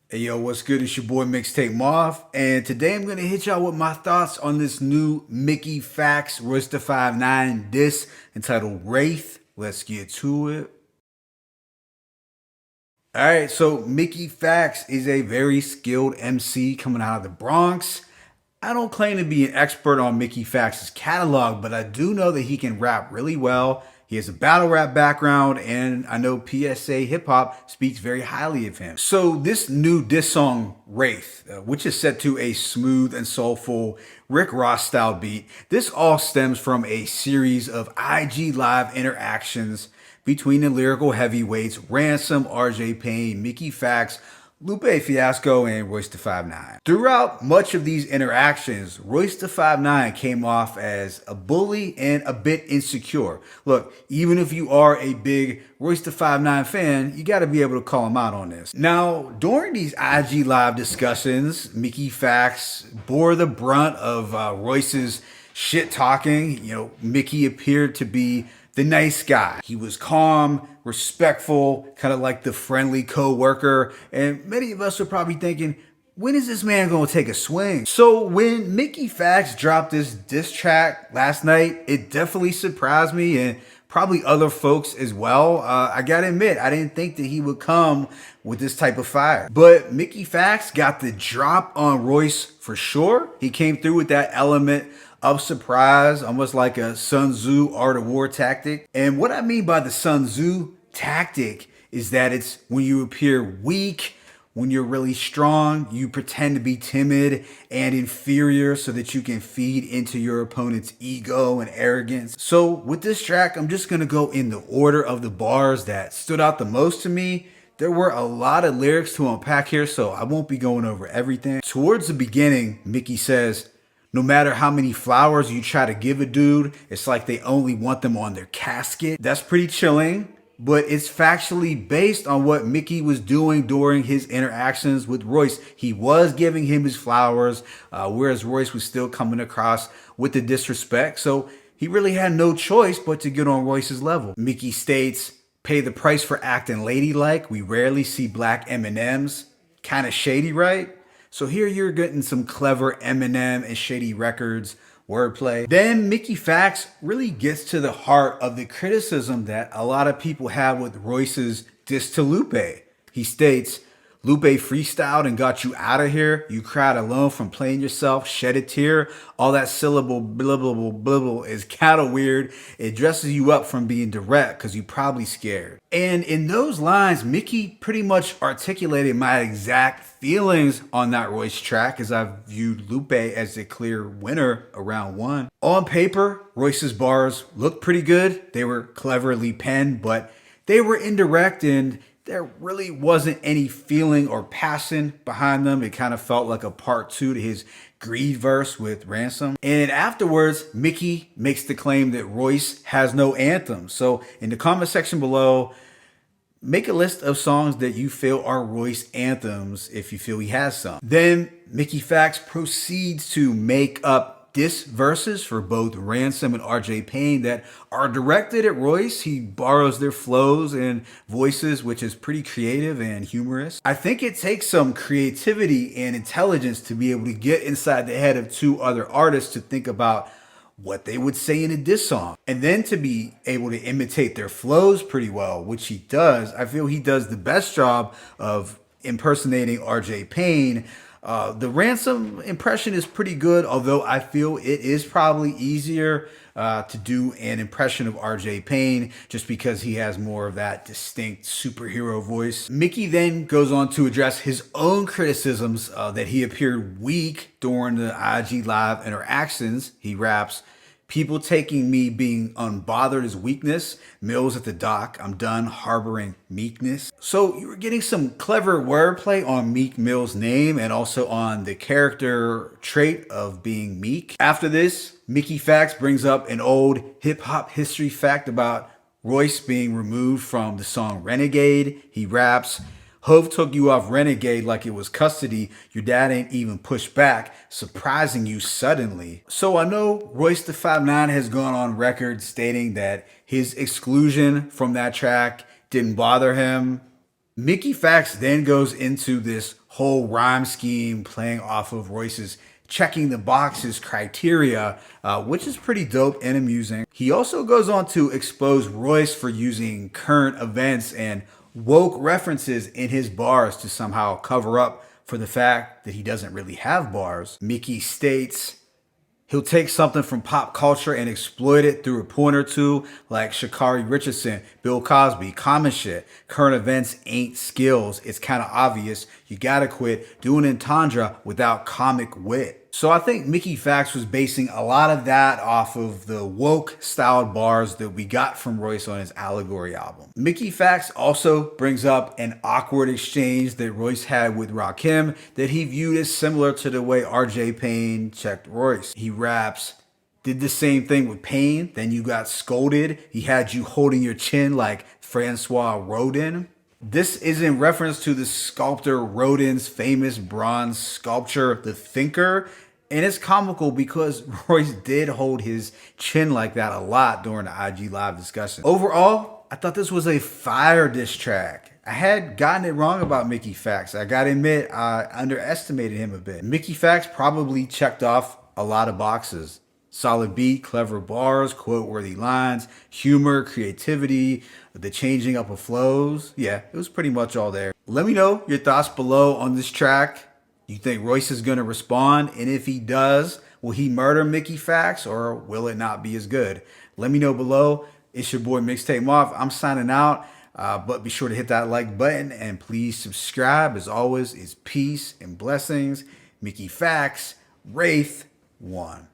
Hey yo, what's good? It's your boy Mixtape Moth, and today I'm gonna hit y'all with my thoughts on this new Mickey Factz Royce the 5'9" diss entitled Wraith. Let's get to it. Alright, so Mickey Factz is a very skilled MC coming out of the Bronx. I don't claim to be an expert on Mickey Factz' catalog, but I do know that he can rap really well. He has a battle rap background, and I know PSA Hip Hop speaks very highly of him. So this new diss song, Wraith, which is set to a smooth and soulful Rick Ross style beat, this all stems from a series of IG Live interactions between the lyrical heavyweights Ransom, RJ Payne, Mickey Factz, Lupe Fiasco, and Royce the 5'9". Throughout much of these interactions, Royce the 5'9" came off as a bully and a bit insecure. Look, even if you are a big Royce the 5'9" fan, you got to be able to call him out on this. Now, during these IG Live discussions, Mickey Factz bore the brunt of Royce's shit talking. Mickey appeared to be the nice guy. He was calm, respectful, kind of like the friendly co-worker. And many of us are probably thinking, when is this man gonna take a swing? So when Mickey Factz dropped this diss track last night, it definitely surprised me and probably other folks as well. I gotta admit, I didn't think that he would come with this type of fire. But Mickey Factz got the drop on Royce for sure. He came through with that element of surprise, almost like a Sun Tzu art of war tactic. And what I mean by the Sun Tzu tactic is that it's when you appear weak, when you're really strong, you pretend to be timid and inferior so that you can feed into your opponent's ego and arrogance. So with this track, I'm just gonna go in the order of the bars that stood out the most to me. There were a lot of lyrics to unpack here, so I won't be going over everything. Towards the beginning, Mickey says, "No matter how many flowers you try to give a dude, it's like they only want them on their casket." That's pretty chilling, but it's factually based on what Mickey was doing during his interactions with Royce. He was giving him his flowers, whereas Royce was still coming across with the disrespect. So he really had no choice but to get on Royce's level. Mickey states, "Pay the price for acting ladylike. We rarely see black M&Ms. Kinda shady, right?" So here you're getting some clever Eminem and Shady Records wordplay. Then Mickey Factz really gets to the heart of the criticism that a lot of people have with Royce's diss to Lupe. He states, "Lupe freestyled and got you out of here. You cried alone from playing yourself, shed a tear. All that syllable blah blah blah blah blah is kind of weird. It dresses you up from being direct because you probably scared." And in those lines, Mickey pretty much articulated my exact feelings on that Royce track, as I viewed Lupe as the clear winner around one. On paper, Royce's bars looked pretty good. They were cleverly penned, but they were indirect and there really wasn't any feeling or passion behind them. It kind of felt like a part two to his Greed verse with Ransom. And afterwards, Mickey makes the claim that Royce has no anthem. So in the comment section below, make a list of songs that you feel are Royce anthems if you feel he has some. Then Mickey Factz proceeds to make up diss verses for both Ransom and RJ Payne that are directed at Royce. He borrows their flows and voices, which is pretty creative and humorous. I think it takes some creativity and intelligence to be able to get inside the head of two other artists to think about what they would say in a diss song, and then to be able to imitate their flows pretty well, which he does. I feel he does the best job of impersonating RJ Payne. The Ransom impression is pretty good, although I feel it is probably easier to do an impression of RJ Payne just because he has more of that distinct superhero voice. Mickey then goes on to address his own criticisms that he appeared weak during the IG Live interactions. He raps, "People taking me being unbothered as weakness. Mills at the dock. I'm done harboring meekness." So you were getting some clever wordplay on Meek Mill's name and also on the character trait of being meek. After this, Mickey Factz brings up an old hip hop history fact about Royce being removed from the song Renegade. He raps, "Hove took you off Renegade like it was custody. Your dad ain't even pushed back, surprising you suddenly." So I know Royce the 5'9" has gone on record stating that his exclusion from that track didn't bother him. Mickey Factz then goes into this whole rhyme scheme playing off of Royce's checking the boxes criteria, which is pretty dope and amusing. He also goes on to expose Royce for using current events and woke references in his bars to somehow cover up for the fact that he doesn't really have bars. Mickey states, he'll take something from pop culture and exploit it through a point or two, like Sha'Carri Richardson, Bill Cosby, common shit. Current events ain't skills. It's kind of obvious. You gotta quit doing entendre without comic wit. So I think Mickey Factz was basing a lot of that off of the woke styled bars that we got from Royce on his Allegory album. Mickey Factz also brings up an awkward exchange that Royce had with Rakim that he viewed as similar to the way RJ Payne checked Royce. He raps, did the same thing with Payne, then you got scolded. He had you holding your chin like Francois Rodin. This is in reference to the sculptor Rodin's famous bronze sculpture, The Thinker. And it's comical because Royce did hold his chin like that a lot during the IG Live discussion. Overall, I thought this was a fire diss track. I had gotten it wrong about Mickey Factz. I gotta admit, I underestimated him a bit. Mickey Factz probably checked off a lot of boxes. Solid beat, clever bars, quote-worthy lines, humor, creativity, the changing up of flows. Yeah, it was pretty much all there. Let me know your thoughts below on this track. You think Royce is going to respond? And if he does, will he murder Mickey Factz or will it not be as good? Let me know below. It's your boy Mixtape Moth. I'm signing out. But be sure to hit that like button and please subscribe. As always, it's peace and blessings. Mickey Factz, Wraith 1.